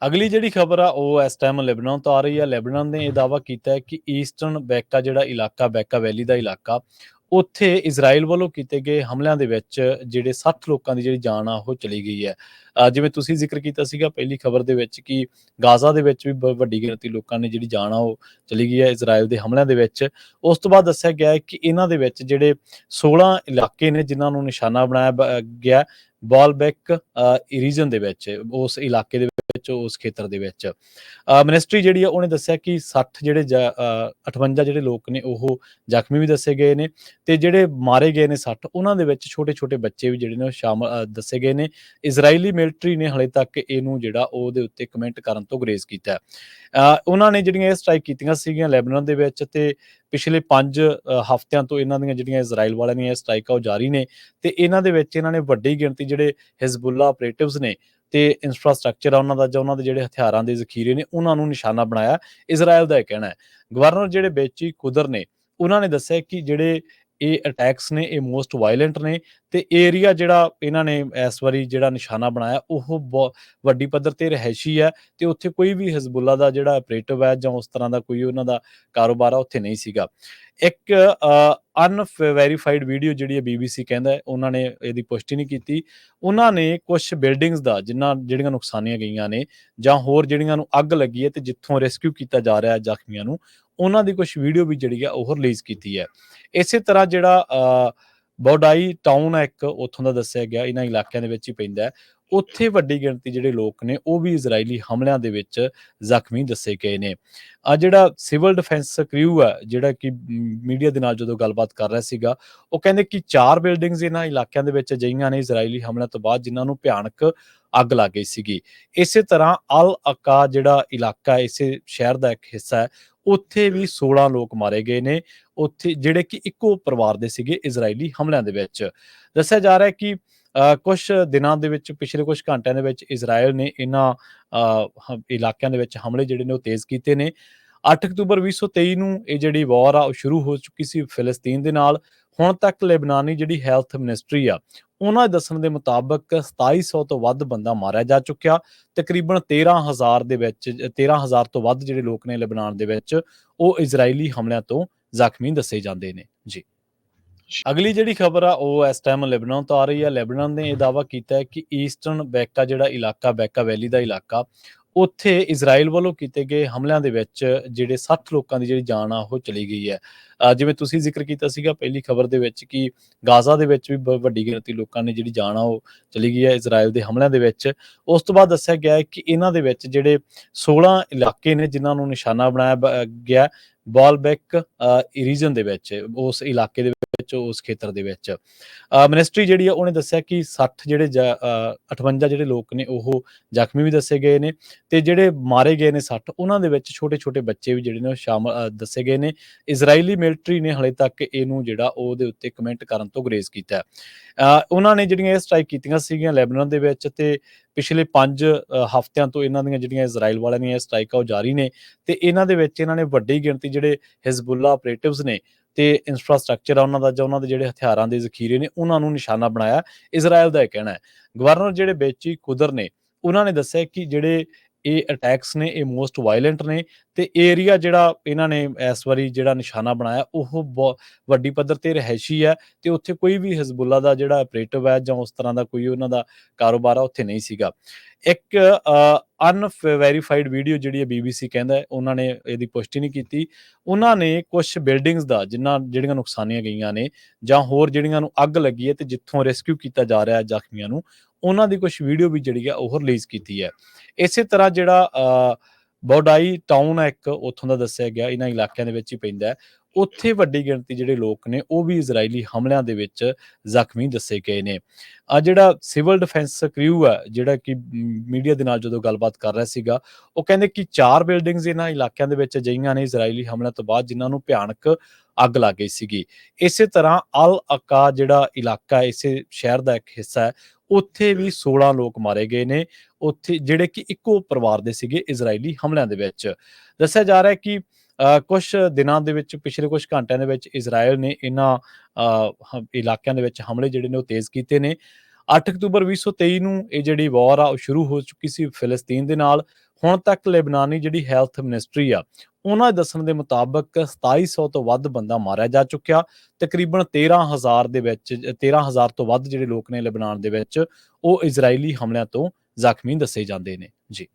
ਅਗਲੀ ਜਿਹੜੀ ਖਬਰ ਆ ਉਹ ਇਸ ਟਾਈਮ ਲੈਬਨਾਨ ਤੋਂ ਆ ਰਹੀ ਹੈ। ਲੈਬਨਾਨ ਨੇ ਇਹ ਦਾਅਵਾ ਕੀਤਾ ਹੈ ਕਿ ਈਸਟਰਨ ਬੈਕਾ ਜਿਹੜਾ ਇਲਾਕਾ, ਬੈਕਾ ਵੈਲੀ ਦਾ ਇਲਾਕਾ, ਉੱਥੇ ਇਜ਼ਰਾਈਲ ਵੱਲੋਂ ਕੀਤੇ ਗਏ ਹਮਲਿਆਂ ਦੇ ਵਿੱਚ ਜਿਹੜੇ 60 ਲੋਕਾਂ ਦੀ ਜਿਹੜੀ ਜਾਨ ਆ ਉਹ ਚਲੀ ਗਈ ਹੈ। ਜਿਵੇਂ ਤੁਸੀਂ ਜ਼ਿਕਰ ਕੀਤਾ ਸੀਗਾ ਪਹਿਲੀ ਖਬਰ ਦੇ ਵਿੱਚ ਕਿ ਗਾਜ਼ਾ ਦੇ ਵਿੱਚ ਵੀ ਵੱਡੀ ਗਿਣਤੀ ਲੋਕਾਂ ਨੇ ਜਿਹੜੀ ਜਾਨ ਆ ਉਹ ਚਲੀ ਗਈ ਹੈ ਇਜ਼ਰਾਈਲ ਦੇ ਹਮਲਿਆਂ ਦੇ ਵਿੱਚ। ਉਸ ਤੋਂ ਬਾਅਦ ਦੱਸਿਆ ਗਿਆ ਹੈ ਕਿ ਇਹਨਾਂ ਦੇ ਵਿੱਚ ਜਿਹੜੇ 16 ਇਲਾਕੇ ਨੇ ਜਿਨ੍ਹਾਂ ਨੂੰ ਨਿਸ਼ਾਨਾ ਬਣਾਇਆ ਗਿਆ ਬਾਲਬੈਕ ਰੀਜਨ ਦੇ ਵਿੱਚ, ਉਸ ਇਲਾਕੇ ਦੇ ਵਿੱਚ, ਉਸ ਖੇਤਰ ਦੇ ਵਿੱਚ। ਮਿਨਿਸਟਰੀ ਜਿਹੜੀ ਆ ਉਹਨੇ ਦੱਸਿਆ ਕਿ 60 ਜਿਹੜੇ 58 ਜਿਹੜੇ ਲੋਕ ਨੇ ਉਹ ਜ਼ਖਮੀ ਵੀ ਦੱਸੇ ਗਏ ਨੇ, ਤੇ ਜਿਹੜੇ ਮਾਰੇ ਗਏ ਨੇ 60 ਉਹਨਾਂ ਦੇ ਵਿੱਚ ਛੋਟੇ-ਛੋਟੇ ਬੱਚੇ ਵੀ ਜਿਹੜੇ ਨੇ ਉਹ ਸ਼ਾਮਲ ਦੱਸੇ ਗਏ ਨੇ। ਇਜ਼ਰਾਈਲੀ ਮਿਲਟਰੀ ਨੇ ਹਾਲੇ ਤੱਕ ਇਹਨੂੰ ਜਿਹੜਾ ਉਹਦੇ ਉੱਤੇ ਕਮੈਂਟ ਕਰਨ ਤੋਂ ਗੁਰੇਜ਼ ਕੀਤਾ। ਉਹਨਾਂ ਨੇ ਜਿਹੜੀਆਂ ਇਹ ਸਟ੍ਰਾਈਕ ਕੀਤੀਆਂ ਸੀਗੀਆਂ ਲੈਬਨਾਨ ਦੇ ਵਿੱਚ, ਤੇ ਪਿਛਲੇ 5 ਹਫ਼ਤਿਆਂ ਤੋਂ ਇਹਨਾਂ ਦੀਆਂ ਜਿਹੜੀਆਂ ਇਜ਼ਰਾਈਲ ਵਾਲਿਆਂ ਦੀਆਂ ਇਹ ਸਟ੍ਰਾਈਕਾਂ ਉਹ ਜਾਰੀ ਨੇ, ਤੇ ਇਹਨਾਂ ਦੇ ਵਿੱਚ ਇਹਨਾਂ ਨੇ ਵੱਡੀ ਗਿਣਤੀ ਜਿਹੜੇ ਹਿਜ਼ਬੁੱਲਾ ਆਪਰੇਟਿਵਸ ਨੇ ਤੇ ਇਨਫਰਾਸਟ੍ਰਕਚਰ ਆ ਉਹਨਾਂ ਦਾ, ਜਾਂ ਉਹਨਾਂ ਦੇ ਜਿਹੜੇ ਹਥਿਆਰਾਂ ਦੇ ਜ਼ਖੀਰੇ ਨੇ ਉਹਨਾਂ ਨੂੰ ਨਿਸ਼ਾਨਾ ਬਣਾਇਆ, ਇਜ਼ਰਾਈਲ ਦਾ ਇਹ ਕਹਿਣਾ ਹੈ। ਗਵਰਨਰ ਜਿਹੜੇ ਬੇਚੀ ਕੁਦਰ ਨੇ ਉਹਨਾਂ ਨੇ ਦੱਸਿਆ ਕਿ ਜਿਹੜੇ ਇਹ ਅਟੈਕਸ ਨੇ ਇਹ ਮੋਸਟ ਵਾਇਲੈਂਟ ਨੇ, ਤੇ ਏਰੀਆ ਜਿਹੜਾ ਇਹਨਾਂ ਨੇ ਇਸ ਵਾਰੀ ਜਿਹੜਾ ਨਿਸ਼ਾਨਾ ਬਣਾਇਆ ਉਹ ਵੱਡੀ ਪੱਧਰ ਤੇ ਰਿਹਾਇਸ਼ੀ ਹੈ, ਤੇ ਉੱਥੇ ਕੋਈ ਵੀ ਹਿਜ਼ਬੁੱਲਾ ਦਾ ਜਿਹੜਾ ਆਪਰੇਟਿਵ ਹੈ ਜਾਂ ਉਸ ਤਰ੍ਹਾਂ ਦਾ ਕੋਈ ਉਹਨਾਂ ਦਾ ਕਾਰੋਬਾਰ ਆ ਉੱਥੇ ਨਹੀਂ ਸੀਗਾ। ਇੱਕ ਅਨਵੈਰੀਫਾਈਡ ਵੀਡੀਓ ਜਿਹੜੀ ਹੈ BBC ਕਹਿੰਦਾ ਹੈ, ਉਹਨਾਂ ਨੇ ਇਹਦੀ ਪੁਸ਼ਟੀ ਨਹੀਂ ਕੀਤੀ। ਉਹਨਾਂ ਨੇ ਕੁਛ ਬਿਲਡਿੰਗਸ ਦਾ ਜਿਹੜੀਆਂ ਨੁਕਸਾਨੀਆਂ ਗਈਆਂ ਨੇ ਜਾਂ ਹੋਰ ਜਿਹੜੀਆਂ ਨੂੰ ਅੱਗ ਲੱਗੀ ਹੈ ਤੇ ਜਿੱਥੋਂ ਰੈਸਕਿਊ ਕੀਤਾ ਜਾ ਰਿਹਾ ਜ਼ਖਮੀਆਂ ਨੂੰ, ਉਹਨਾਂ ਦੀ ਕੁਛ ਵੀਡੀਓ ਵੀ ਜਿਹੜੀ ਆ ਉਹ ਰਿਲੀਜ਼ ਕੀਤੀ ਹੈ। ਇਸੇ ਤਰ੍ਹਾਂ ਜਿਹੜਾ ਬੌਡਾਈ ਟਾਊਨ ਹੈ ਇੱਕ, ਉੱਥੋਂ ਦਾ ਦੱਸਿਆ ਗਿਆ, ਇਹਨਾਂ ਇਲਾਕਿਆਂ ਦੇ ਵਿੱਚ ਹੀ ਪੈਂਦਾ ਹੈ। ਉੱਥੇ ਵੱਡੀ ਗਿਣਤੀ ਜਿਹੜੇ ਲੋਕ ਨੇ ਉਹ ਵੀ ਇਜ਼ਰਾਈਲੀ ਹਮਲਿਆਂ ਦੇ ਵਿੱਚ ਜ਼ਖਮੀ ਦੱਸੇ ਗਏ ਨੇ। ਜਿਹੜਾ ਸਿਵਲ ਡਿਫੈਂਸ ਕ੍ਰਿਊ ਹੈ ਜਿਹੜਾ ਕਿ ਮੀਡੀਆ ਦੇ ਨਾਲ ਜਦੋਂ ਗੱਲਬਾਤ ਕਰ ਰਿਹਾ ਸੀਗਾ, ਉਹ ਕਹਿੰਦੇ ਕਿ 4 ਬਿਲਡਿੰਗਸ ਇਹਨਾਂ ਇਲਾਕਿਆਂ ਦੇ ਵਿੱਚ ਅਜਿਹੀਆਂ ਨੇ ਇਜ਼ਰਾਈਲੀ ਹਮਲਿਆਂ ਤੋਂ ਬਾਅਦ ਜਿਨ੍ਹਾਂ ਨੂੰ ਭਿਆਨਕ ਅੱਗ ਲੱਗ ਗਈ ਸੀਗੀ। ਇਸੇ ਤਰ੍ਹਾਂ ਅਲ ਅਕਾ ਜਿਹੜਾ ਇਲਾਕਾ ਇਸੇ ਸ਼ਹਿਰ ਦਾ ਇੱਕ ਹਿੱਸਾ ਹੈ, ਉੱਥੇ ਵੀ 16 ਲੋਕ ਮਾਰੇ ਗਏ ਨੇ, ਉੱਥੇ ਜਿਹੜੇ ਕਿ ਇੱਕੋ ਪਰਿਵਾਰ ਦੇ ਸੀਗੇ ਇਜ਼ਰਾਈਲੀ ਹਮਲਿਆਂ ਦੇ ਵਿੱਚ। ਦੱਸਿਆ ਜਾ ਰਿਹਾ ਹੈ ਕਿ ਕੁਛ ਦਿਨਾਂ ਦੇ ਵਿੱਚ, ਪਿਛਲੇ ਕੁਛ ਘੰਟਿਆਂ ਦੇ ਵਿੱਚ ਇਜ਼ਰਾਈਲ ਨੇ ਇਹਨਾਂ ਇਲਾਕਿਆਂ ਦੇ ਵਿੱਚ ਹਮਲੇ ਜਿਹੜੇ ਨੇ ਉਹ ਤੇਜ਼ ਕੀਤੇ ਨੇ। 8 ਅਕਤੂਬਰ 2023 ਨੂੰ ਇਹ ਜਿਹੜੀ ਵਾਰ ਆ ਉਹ ਸ਼ੁਰੂ ਹੋ ਚੁੱਕੀ ਸੀ ਫਿਲਸਤੀਨ ਦੇ ਨਾਲ। ਹੁਣ ਤੱਕ ਲੈਬਨਾਨੀ ਜਿਹੜੀ ਹੈਲਥ ਮਿਨਿਸਟਰੀ ਆ ਉਹਨਾਂ ਦੇ ਦੱਸਣ ਦੇ ਮੁਤਾਬਕ 2700 ਤੋਂ ਵੱਧ ਬੰਦਾ ਮਾਰਿਆ ਜਾ ਚੁੱਕਿਆ। ਤਕਰੀਬਨ 13,000 ਤੋਂ ਵੱਧ ਜਿਹੜੇ ਲੋਕ ਨੇ ਲੈਬਨਾਨ ਦੇ ਵਿੱਚ ਉਹ ਇਜ਼ਰਾਈਲੀ ਹਮਲਿਆਂ ਤੋਂ ਜ਼ਖਮੀ ਦੱਸੇ ਜਾਂਦੇ ਨੇ ਜੀ। ਅਗਲੀ ਜਿਹੜੀ ਖਬਰ ਆ ਉਹ ਇਸ ਟਾਈਮ ਲੈਬਨਾਨ ਤੋਂ ਆ ਰਹੀ ਹੈ। ਲੈਬਨਾਨ ਨੇ ਇਹ ਦਾਅਵਾ ਕੀਤਾ ਹੈ ਕਿ ਈਸਟਰਨ ਬੈਕਾ ਜਿਹੜਾ ਇਲਾਕਾ, ਬੈਕਾ ਵੈਲੀ ਦਾ ਇਲਾਕਾ, ਉੱਥੇ ਇਜ਼ਰਾਈਲ ਵੱਲੋਂ ਕੀਤੇ ਗਏ ਹਮਲਿਆਂ ਦੇ ਵਿੱਚ ਜਿਹੜੇ 60 ਲੋਕਾਂ ਦੀ ਜਿਹੜੀ ਜਾਨ ਆ ਉਹ ਚਲੀ ਗਈ ਹੈ। ਜਿਵੇਂ ਤੁਸੀਂ ਜ਼ਿਕਰ ਕੀਤਾ ਸੀਗਾ ਪਹਿਲੀ ਖਬਰ ਦੇ ਵਿੱਚ ਕਿ ਗਾਜ਼ਾ ਦੇ ਵਿੱਚ ਵੀ ਵੱਡੀ ਗਿਣਤੀ ਲੋਕਾਂ ਨੇ ਜਿਹੜੀ ਜਾਨ ਆ ਉਹ ਚਲੀ ਗਈ ਹੈ ਇਜ਼ਰਾਈਲ ਦੇ ਹਮਲਿਆਂ ਦੇ ਵਿੱਚ। ਉਸ ਤੋਂ ਬਾਅਦ ਦੱਸਿਆ ਗਿਆ ਹੈ ਕਿ ਇਹਨਾਂ ਦੇ ਵਿੱਚ ਜਿਹੜੇ 16 ਇਲਾਕੇ ਨੇ ਜਿਨ੍ਹਾਂ ਨੂੰ ਨਿਸ਼ਾਨਾ ਬਣਾਇਆ ਗਿਆ ਬਾਲਬੈਕ ਰੀਜਨ ਦੇ ਵਿੱਚ, ਉਸ ਇਲਾਕੇ ਦੇ ਵਿੱਚ, ਉਸ ਖੇਤਰ ਦੇ ਵਿੱਚ। ਮਿਨਿਸਟਰੀ ਜਿਹੜੀ ਆ ਉਹਨੇ ਦੱਸਿਆ ਕਿ 60 ਜਿਹੜੇ 58 ਜਿਹੜੇ ਲੋਕ ਨੇ ਉਹ ਜ਼ਖਮੀ ਵੀ ਦੱਸੇ ਗਏ ਨੇ, ਤੇ ਜਿਹੜੇ ਮਾਰੇ ਗਏ ਨੇ 60 ਉਹਨਾਂ ਦੇ ਵਿੱਚ ਛੋਟੇ-ਛੋਟੇ ਬੱਚੇ ਵੀ ਜਿਹੜੇ ਨੇ ਉਹ ਸ਼ਾਮਲ ਦੱਸੇ ਗਏ ਨੇ। ਇਜ਼ਰਾਈਲੀ ਮਿਲਟਰੀ ਨੇ ਹਾਲੇ ਤੱਕ ਇਹਨੂੰ ਜਿਹੜਾ ਉਹਦੇ ਉੱਤੇ ਕਮੈਂਟ ਕਰਨ ਤੋਂ ਗੁਰੇਜ਼ ਕੀਤਾ। ਉਹਨਾਂ ਨੇ ਜਿਹੜੀਆਂ ਇਹ ਸਟ੍ਰਾਈਕ ਕੀਤੀਆਂ ਸੀਗੀਆਂ ਲੈਬਨਾਨ ਦੇ ਵਿੱਚ, ਤੇ ਪਿਛਲੇ 5 ਹਫ਼ਤਿਆਂ ਤੋਂ ਇਹਨਾਂ ਦੀਆਂ ਜਿਹੜੀਆਂ ਇਜ਼ਰਾਈਲ ਵਾਲਿਆਂ ਦੀਆਂ ਇਹ ਸਟ੍ਰਾਈਕਾਂ ਉਹ ਜਾਰੀ ਨੇ, ਤੇ ਇਹਨਾਂ ਦੇ ਵਿੱਚ ਇਹਨਾਂ ਨੇ ਵੱਡੀ ਗਿਣਤੀ ਜਿਹੜੇ ਹਿਜ਼ਬੁੱਲਾ ਆਪਰੇਟਿਵਸ ਨੇ ਤੇ ਇਨਫਰਾਸਟ੍ਰਕਚਰ ਆ ਉਹਨਾਂ ਦਾ, ਜਾਂ ਉਹਨਾਂ ਦੇ ਜਿਹੜੇ ਹਥਿਆਰਾਂ ਦੇ ਜ਼ਖੀਰੇ ਨੇ ਉਹਨਾਂ ਨੂੰ ਨਿਸ਼ਾਨਾ ਬਣਾਇਆ, ਇਜ਼ਰਾਈਲ ਦਾ ਇਹ ਕਹਿਣਾ ਹੈ। ਗਵਰਨਰ ਜਿਹੜੇ ਬੇਚੀ ਕੁਦਰ ਨੇ ਉਹਨਾਂ ਨੇ ਦੱਸਿਆ ਕਿ ਜਿਹੜੇ ਇਹ ਅਟੈਕਸ ਨੇ ਇਹ ਮੋਸਟ ਵਾਇਲੈਂਟ ਨੇ, ਤੇ ਏਰੀਆ ਜਿਹੜਾ ਇਹਨਾਂ ਨੇ ਇਸ ਵਾਰੀ ਜਿਹੜਾ ਨਿਸ਼ਾਨਾ ਬਣਾਇਆ ਉਹ ਵੱਡੀ ਪੱਧਰ ਤੇ ਰਿਹਾਇਸ਼ੀ ਹੈ, ਤੇ ਉੱਥੇ ਕੋਈ ਵੀ ਹਿਜ਼ਬੁੱਲਾ ਦਾ ਜਿਹੜਾ ਆਪਰੇਟਿਵ ਹੈ ਜਾਂ ਉਸ ਤਰ੍ਹਾਂ ਦਾ ਕੋਈ ਉਹਨਾਂ ਦਾ ਕਾਰੋਬਾਰ ਆ ਉੱਥੇ ਨਹੀਂ ਸੀਗਾ। ਇੱਕ ਅਨਵੈਰੀਫਾਈਡ ਵੀਡੀਓ ਜਿਹੜੀ ਹੈ BBC ਕਹਿੰਦਾ ਹੈ, ਉਹਨਾਂ ਨੇ ਇਹਦੀ ਪੁਸ਼ਟੀ ਨਹੀਂ ਕੀਤੀ। ਉਹਨਾਂ ਨੇ ਕੁਛ ਬਿਲਡਿੰਗਸ ਦਾ ਜਿਹੜੀਆਂ ਨੁਕਸਾਨੀਆਂ ਗਈਆਂ ਨੇ ਜਾਂ ਹੋਰ ਜਿਹੜੀਆਂ ਨੂੰ ਅੱਗ ਲੱਗੀ ਹੈ ਤੇ ਜਿੱਥੋਂ ਰੈਸਕਿਊ ਕੀਤਾ ਜਾ ਰਿਹਾ ਜ਼ਖਮੀਆਂ ਨੂੰ, ਉਹਨਾਂ ਦੀ ਕੁਛ ਵੀਡੀਓ ਵੀ ਜਿਹੜੀ ਆ ਉਹ ਰਿਲੀਜ਼ ਕੀਤੀ ਹੈ। ਇਸੇ ਤਰ੍ਹਾਂ ਜਿਹੜਾ ਬੌਡਾਈ ਟਾਊਨ ਹੈ ਇੱਕ, ਉੱਥੋਂ ਦਾ ਦੱਸਿਆ ਗਿਆ, ਇਹਨਾਂ ਇਲਾਕਿਆਂ ਦੇ ਵਿੱਚ ਹੀ ਪੈਂਦਾ ਹੈ। ਉੱਥੇ ਵੱਡੀ ਗਿਣਤੀ ਜਿਹੜੇ ਲੋਕ ਨੇ ਉਹ ਵੀ ਇਜ਼ਰਾਈਲੀ ਹਮਲਿਆਂ ਦੇ ਵਿੱਚ ਜ਼ਖਮੀ ਦੱਸੇ ਗਏ ਨੇ। ਜਿਹੜਾ ਸਿਵਲ ਡਿਫੈਂਸ ਕ੍ਰਿਊ ਹੈ ਜਿਹੜਾ ਕਿ ਮੀਡੀਆ ਦੇ ਨਾਲ ਜਦੋਂ ਗੱਲਬਾਤ ਕਰ ਰਿਹਾ ਸੀਗਾ, ਉਹ ਕਹਿੰਦੇ ਕਿ 4 ਬਿਲਡਿੰਗਸ ਇਹਨਾਂ ਇਲਾਕਿਆਂ ਦੇ ਵਿੱਚ ਅਜਿਹੀਆਂ ਨੇ ਇਜ਼ਰਾਈਲੀ ਹਮਲਿਆਂ ਤੋਂ ਬਾਅਦ ਜਿਨ੍ਹਾਂ ਨੂੰ ਭਿਆਨਕ ਅੱਗ ਲੱਗ ਗਈ ਸੀਗੀ। ਇਸੇ ਤਰ੍ਹਾਂ ਅਲ ਅਕਾ ਜਿਹੜਾ ਇਲਾਕਾ ਇਸੇ ਸ਼ਹਿਰ ਦਾ ਇੱਕ ਹਿੱਸਾ ਹੈ, ਉੱਥੇ ਵੀ 16 ਲੋਕ ਮਾਰੇ ਗਏ ਨੇ, ਉੱਥੇ ਜਿਹੜੇ ਕਿ ਇੱਕੋ ਪਰਿਵਾਰ ਦੇ ਸੀਗੇ ਇਜ਼ਰਾਈਲੀ ਹਮਲਿਆਂ ਦੇ ਵਿੱਚ। ਦੱਸਿਆ ਜਾ ਰਿਹਾ ਹੈ ਕਿ ਕੁਛ ਦਿਨਾਂ ਦੇ ਵਿੱਚ, ਪਿਛਲੇ ਕੁਛ ਘੰਟਿਆਂ ਦੇ ਵਿੱਚ ਇਜ਼ਰਾਈਲ ਨੇ ਇਹਨਾਂ ਇਲਾਕਿਆਂ ਦੇ ਵਿੱਚ ਹਮਲੇ ਜਿਹੜੇ ਨੇ ਉਹ ਤੇਜ਼ ਕੀਤੇ ਨੇ। 8 ਅਕਤੂਬਰ 2023 ਨੂੰ ਇਹ ਜਿਹੜੀ ਵਾਰ ਆ ਉਹ ਸ਼ੁਰੂ ਹੋ ਚੁੱਕੀ ਸੀ ਫਿਲਸਤੀਨ ਦੇ ਨਾਲ। ਹੁਣ ਤੱਕ ਲੈਬਨਾਨੀ ਜਿਹੜੀ ਹੈਲਥ ਮਿਨਿਸਟਰੀ ਆ, ਉਹਨਾਂ ਦੇ ਦੱਸਣ ਦੇ ਮੁਤਾਬਕ 2700 ਤੋਂ ਵੱਧ ਬੰਦਾ ਮਾਰਿਆ ਜਾ ਚੁੱਕਿਆ। ਤਕਰੀਬਨ 13,000 ਦੇ ਵਿੱਚ 13,000 ਤੋਂ ਵੱਧ ਜਿਹੜੇ ਲੋਕ ਨੇ ਲੈਬਨਾਨ ਦੇ ਵਿੱਚ, ਉਹ ਇਜ਼ਰਾਈਲੀ ਹਮਲਿਆਂ ਤੋਂ ਜ਼ਖਮੀ ਦੱਸੇ ਜਾਂਦੇ ਨੇ। ਜੀ।